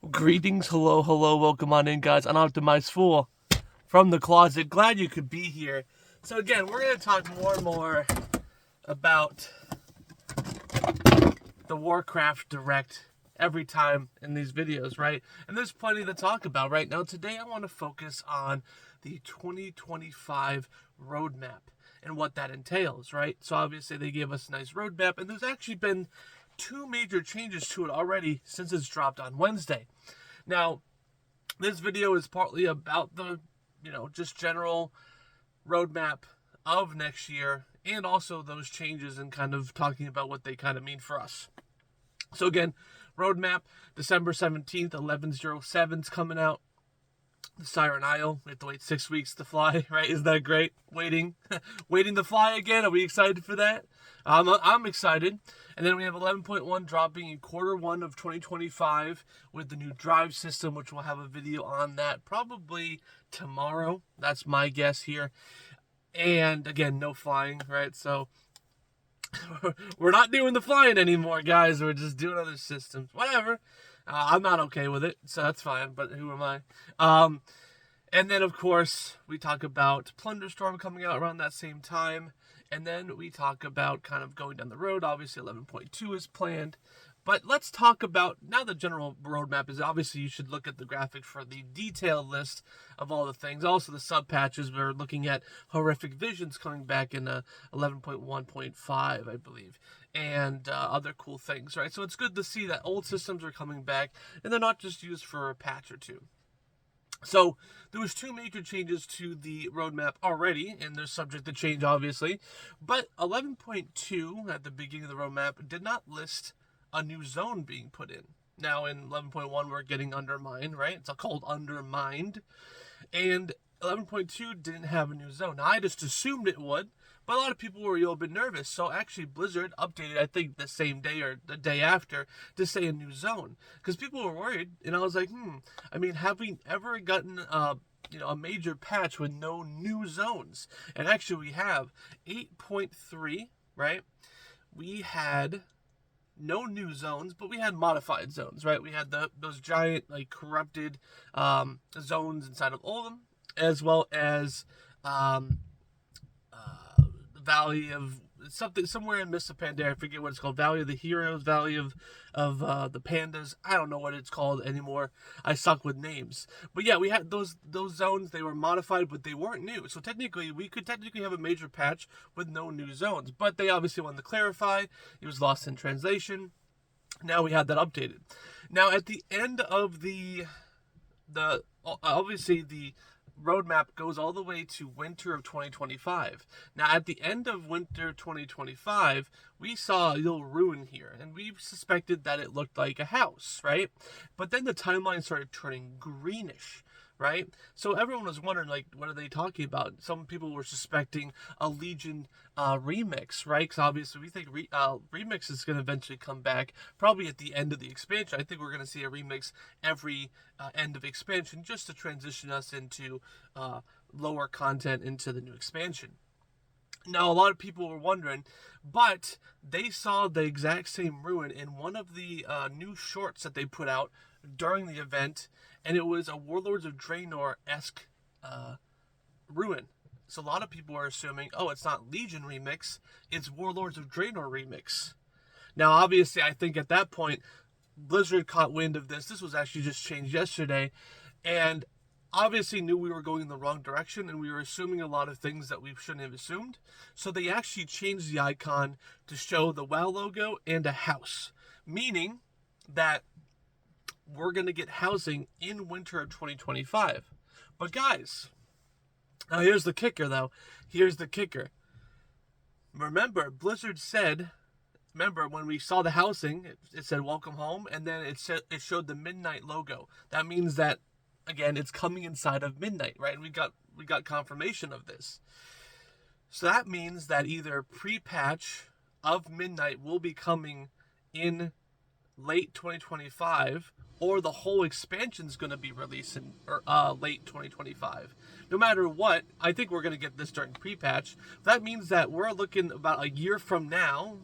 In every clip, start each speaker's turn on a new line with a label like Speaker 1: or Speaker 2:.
Speaker 1: Greetings, hello, welcome on in, guys. Unoptimized Fool from the closet. Glad you could be here. So again, we're going to talk more and more about the Warcraft Direct every time in these videos, right? And there's plenty to talk about right now. Today I want to focus on the 2025 roadmap and what that entails, right? So obviously they gave us a nice roadmap, and there's actually been two major changes to it already since it's dropped on Wednesday. Now, this video is partly about the, just general roadmap of next year and also those changes and kind of talking about what they kind of mean for us. So again, roadmap, December 17th, 1107's coming out. The Siren Isle, we have to wait 6 weeks to fly, right? Isn't that great? Waiting to fly again. Are we excited for that? I'm excited. And then we have 11.1 dropping in Q1 of 2025 with the new drive system, which we'll have a video on that probably tomorrow. That's my guess here. And again, no flying, right? So we're not doing the flying anymore, guys. We're just doing other systems. Whatever. I'm not okay with it, so that's fine, but who am I? And then, of course, we talk about Plunderstorm coming out around that same time. And then we talk about kind of going down the road. Obviously, 11.2 is planned. But let's talk about, now the general roadmap is obviously you should look at the graphic for the detailed list of all the things. Also the sub patches, we're looking at Horrific Visions coming back in 11.1.5, I believe. And other cool things, right? So it's good to see that old systems are coming back and they're not just used for a patch or two. So there was two major changes to the roadmap already, and they're subject to change, obviously. But 11.2 at the beginning of the roadmap did not list a new zone being put in. Now in 11.1 we're getting Undermined, right? It's called Undermined. And 11.2 didn't have a new zone. Now I just assumed it would, but a lot of people were a little bit nervous. So actually Blizzard updated, I think the same day or the day after, to say a new zone. Because people were worried, and I was like, have we ever gotten a major patch with no new zones? And actually we have 8.3, right? We had no new zones, but we had modified zones, right? We had those giant, corrupted zones inside of Oldham, as well as the Valley of somewhere in Mist of Pandaria. I forget what it's called. Valley of the Heroes, Valley of the Pandas. I don't know what it's called anymore. I suck with names. But yeah, we had those zones. They were modified, but they weren't new. So technically, we could have a major patch with no new zones. But they obviously wanted to clarify. It was lost in translation. Now we had that updated. Now at the end of the obviously the roadmap goes all the way to winter of 2025. Now, at the end of winter 2025, we saw a little ruin here, and we suspected that it looked like a house, right? But then the timeline started turning greenish, right? So everyone was wondering, what are they talking about? Some people were suspecting a Legion remix, right? Because obviously we think remix is going to eventually come back, probably at the end of the expansion. I think we're going to see a remix every end of expansion just to transition us into lower content into the new expansion. Now, a lot of people were wondering, but they saw the exact same ruin in one of the new shorts that they put out during the event, and it was a Warlords of Draenor-esque ruin. So a lot of people are assuming, it's not Legion remix, it's Warlords of Draenor remix. Now, obviously, I think at that point, Blizzard caught wind of this. This was actually just changed yesterday, and obviously knew we were going in the wrong direction, and we were assuming a lot of things that we shouldn't have assumed. So they actually changed the icon to show the WoW logo and a house, meaning that we're going to get housing in winter of 2025. But guys, now here's the kicker, though. Here's the kicker. Remember, Blizzard said, when we saw the housing, it said welcome home, and then it showed the midnight logo. That means that, again, it's coming inside of midnight, right? And we got confirmation of this. So that means that either pre-patch of midnight will be coming in late 2025, or the whole expansion is going to be released in late 2025. No matter what, I think we're going to get this during pre-patch. That means that we're looking about a year from now,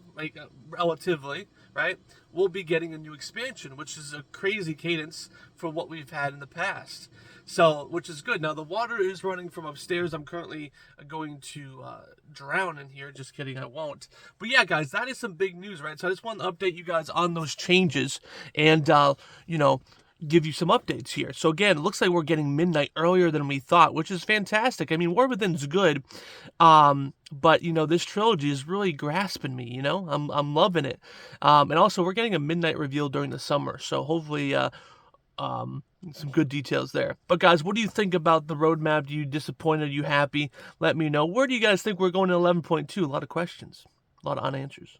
Speaker 1: relatively, right, we'll be getting a new expansion, which is a crazy cadence for what we've had in the past. So, which is good. Now, the water is running from upstairs. I'm currently going to drown in here. Just kidding, I won't. But yeah, guys, that is some big news, right? So I just want to update you guys on those changes and, you know, give you some updates here. So again, it looks like we're getting midnight earlier than we thought, which is fantastic. I mean, War Within's good, but you know, this trilogy is really grasping me. You know, I'm loving it, and also we're getting a midnight reveal during the summer, so hopefully, some good details there. But guys, what do you think about the roadmap? Are you disappointed? Are you happy? Let me know. Where do you guys think we're going in 11.2? A lot of questions, a lot of unanswers.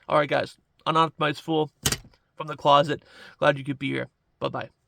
Speaker 1: All right, guys, Unoptimized Fool from the closet. Glad you could be here. Bye-bye.